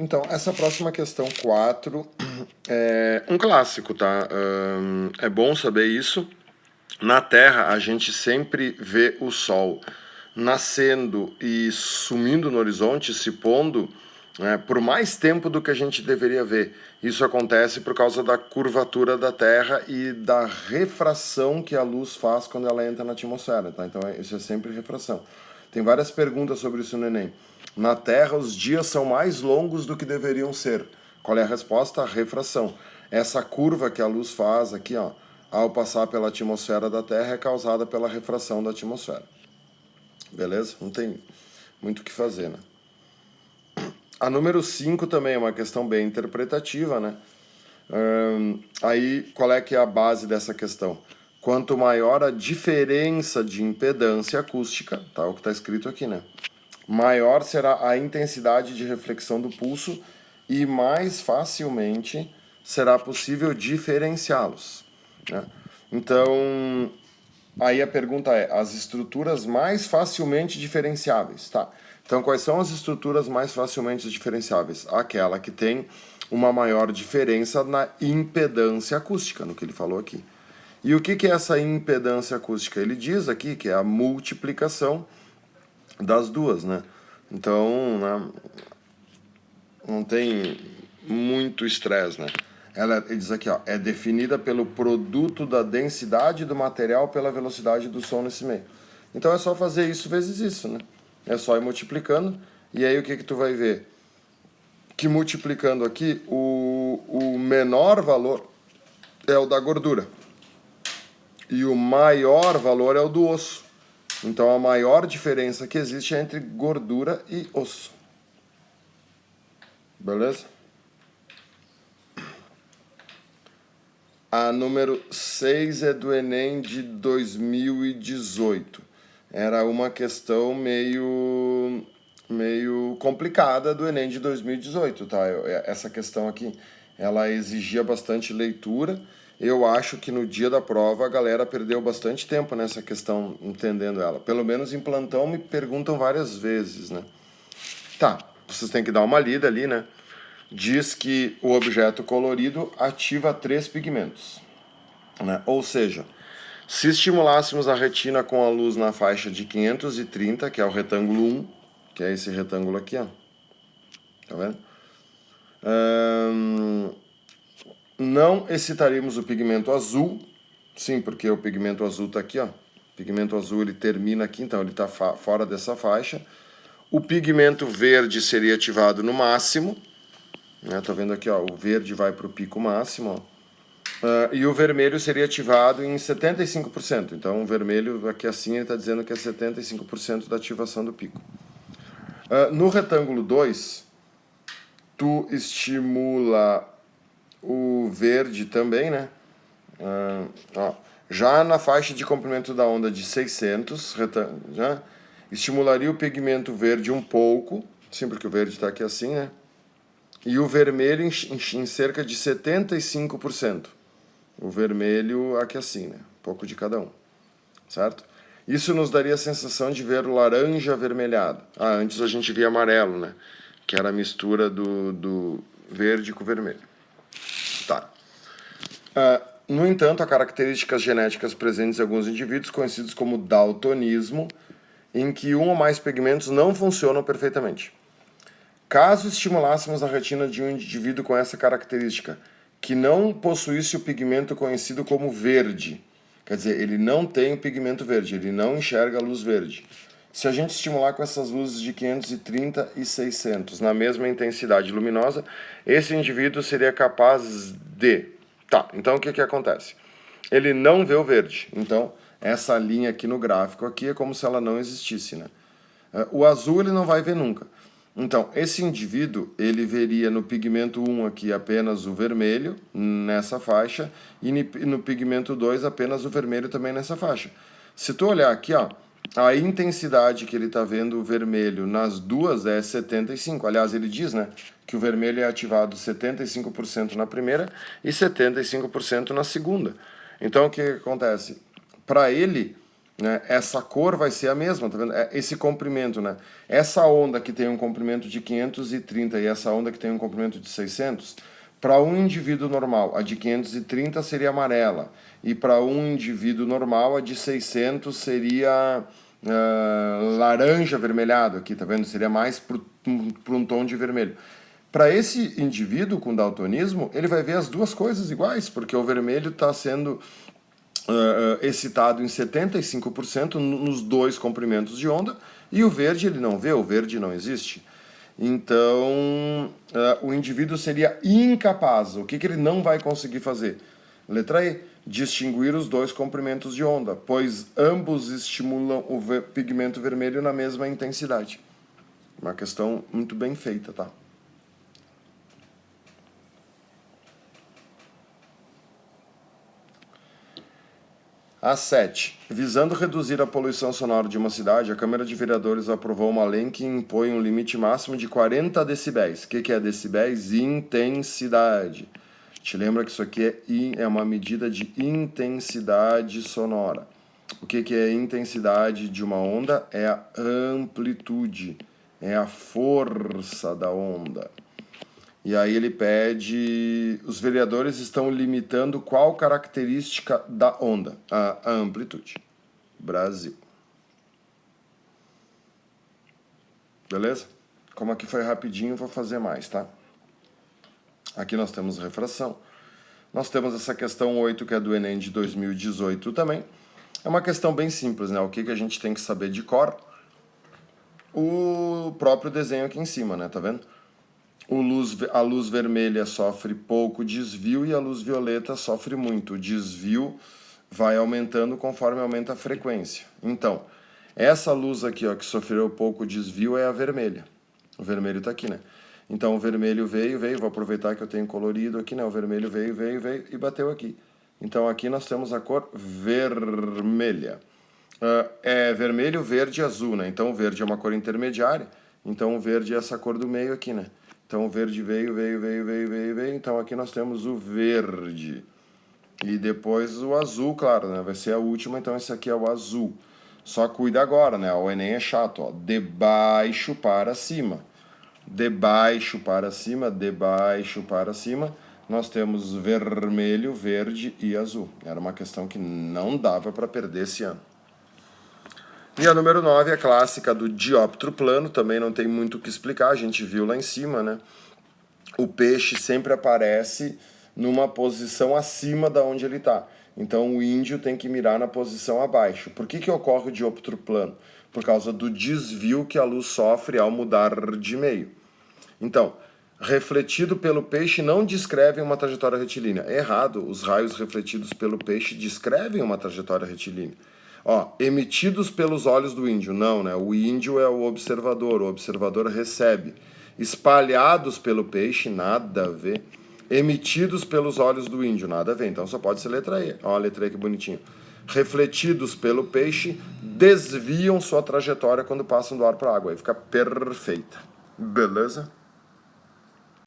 Então, essa próxima questão 4 é um clássico, tá? É bom saber isso. Na Terra, a gente sempre vê o Sol nascendo e sumindo no horizonte, se pondo, por mais tempo do que a gente deveria ver. Isso acontece por causa da curvatura da Terra e da refração que a luz faz quando ela entra na atmosfera, tá? Então, isso é sempre refração. Tem várias perguntas sobre isso no Enem. Na Terra, os dias são mais longos do que deveriam ser. Qual é a resposta? A refração. Essa curva que a luz faz aqui, ó, ao passar pela atmosfera da Terra, é causada pela refração da atmosfera. Beleza? Não tem muito o que fazer, né? A número 5 também é uma questão bem interpretativa, né? Aí, qual é que é a base dessa questão? Quanto maior a diferença de impedância acústica, tá? O que está escrito aqui, né? Maior será a intensidade de reflexão do pulso e mais facilmente será possível diferenciá-los, né? Então, aí a pergunta é, as estruturas mais facilmente diferenciáveis, tá? Então, quais são as estruturas mais facilmente diferenciáveis? Aquela que tem uma maior diferença na impedância acústica, no que ele falou aqui. E o que é essa impedância acústica? Ele diz aqui que é a multiplicação das duas, né? Então, né, não tem muito estresse, né? Ele diz aqui, ó, é definida pelo produto da densidade do material pela velocidade do som nesse meio. Então é só fazer isso vezes isso, né? É só ir multiplicando, e aí o que tu vai ver? Que multiplicando aqui, o menor valor é o da gordura. E o maior valor é o do osso. Então a maior diferença que existe é entre gordura e osso. Beleza? A número 6 é do Enem de 2018. Era uma questão meio complicada do Enem de 2018, tá? Essa questão aqui, ela exigia bastante leitura. Eu acho que no dia da prova a galera perdeu bastante tempo nessa questão, entendendo ela. Pelo menos em plantão me perguntam várias vezes, né? Tá, vocês têm que dar uma lida ali, né? Diz que o objeto colorido ativa 3 pigmentos, né? Ou seja, se estimulássemos a retina com a luz na faixa de 530, que é o retângulo 1, que é esse retângulo aqui, ó. Tá vendo? Não excitaríamos o pigmento azul, sim, porque o pigmento azul está aqui, ó. O pigmento azul ele termina aqui, então ele está fora dessa faixa. O pigmento verde seria ativado no máximo, né? Tá vendo aqui, ó, o verde vai para o pico máximo, ó. E o vermelho seria ativado em 75%. Então, o vermelho, aqui assim, ele está dizendo que é 75% da ativação do pico. No retângulo 2, tu estimula o verde também, né? Já na faixa de comprimento da onda de 600, já estimularia o pigmento verde um pouco, sim, porque o verde está aqui assim, né? E o vermelho em cerca de 75%. O vermelho aqui assim, né? Um pouco de cada um, certo? Isso nos daria a sensação de ver o laranja avermelhado. Antes a gente via amarelo, né? Que era a mistura do verde com o vermelho. Tá. No entanto, há características genéticas presentes em alguns indivíduos, conhecidos como daltonismo, em que um ou mais pigmentos não funcionam perfeitamente. Caso estimulássemos a retina de um indivíduo com essa característica, que não possuísse o pigmento conhecido como verde, quer dizer, ele não tem o pigmento verde, ele não enxerga a luz verde. Se a gente estimular com essas luzes de 530 e 600 na mesma intensidade luminosa, esse indivíduo seria capaz de... Tá, então o que acontece? Ele não vê o verde, então essa linha aqui no gráfico aqui é como se ela não existisse, né? O azul ele não vai ver nunca. Então, esse indivíduo, ele veria no pigmento 1 aqui apenas o vermelho, nessa faixa, e no pigmento 2 apenas o vermelho também nessa faixa. Se tu olhar aqui, ó, a intensidade que ele está vendo o vermelho nas duas é 75. Aliás, ele diz, né, que o vermelho é ativado 75% na primeira e 75% na segunda. Então, o que acontece? Para ele, né? Essa cor vai ser a mesma, tá vendo? Esse comprimento, né? Essa onda que tem um comprimento de 530 e essa onda que tem um comprimento de 600, para um indivíduo normal, a de 530 seria amarela, e para um indivíduo normal, a de 600 seria laranja avermelhado aqui, tá vendo? Seria mais para um tom de vermelho. Para esse indivíduo com daltonismo, ele vai ver as duas coisas iguais, porque o vermelho está sendo excitado em 75% nos dois comprimentos de onda, e o verde ele não vê, o verde não existe. Então, o indivíduo seria incapaz. O que ele não vai conseguir fazer? Letra E, distinguir os dois comprimentos de onda, pois ambos estimulam o pigmento vermelho na mesma intensidade. Uma questão muito bem feita, tá? A 7. Visando reduzir a poluição sonora de uma cidade, a Câmara de Vereadores aprovou uma lei que impõe um limite máximo de 40 decibéis. O que é decibéis? Intensidade. Te lembra que isso aqui é uma medida de intensidade sonora. O que é intensidade de uma onda? É a amplitude, é a força da onda. E aí ele pede, os vereadores estão limitando qual característica da onda? A amplitude. Brasil. Beleza? Como aqui foi rapidinho, vou fazer mais, tá? Aqui nós temos refração. Nós temos essa questão 8, que é do Enem de 2018 também. É uma questão bem simples, né? O que a gente tem que saber de cor? O próprio desenho aqui em cima, né? Tá vendo? A luz vermelha sofre pouco desvio e a luz violeta sofre muito. O desvio vai aumentando conforme aumenta a frequência. Então, essa luz aqui, ó, que sofreu pouco desvio é a vermelha. O vermelho está aqui, né? Então, o vermelho veio, vou aproveitar que eu tenho colorido aqui, né? O vermelho veio e bateu aqui. Então, aqui nós temos a cor vermelha. É vermelho, verde e azul, né? Então, o verde é uma cor intermediária. Então, o verde é essa cor do meio aqui, né? Então, o verde veio. Então, aqui nós temos o verde. E depois o azul, claro, né? Vai ser a última, então esse aqui é o azul. Só cuida agora, né? O Enem é chato, ó. De baixo para cima. De baixo para cima, de baixo para cima. Nós temos vermelho, verde e azul. Era uma questão que não dava para perder esse ano. E a número 9 é a clássica do dióptro plano, também não tem muito o que explicar, a gente viu lá em cima, né? O peixe sempre aparece numa posição acima da onde ele está. Então o índio tem que mirar na posição abaixo. Por que ocorre o dióptro plano? Por causa do desvio que a luz sofre ao mudar de meio. Então, refletido pelo peixe não descrevem uma trajetória retilínea. É errado, os raios refletidos pelo peixe descrevem uma trajetória retilínea. Ó, emitidos pelos olhos do índio, não, né? O índio é o observador recebe. Espalhados pelo peixe, nada a ver. Emitidos pelos olhos do índio, nada a ver. Então só pode ser letra E. Ó, a letra E que bonitinho. Refletidos pelo peixe, desviam sua trajetória quando passam do ar para a água. Aí fica perfeita. Beleza?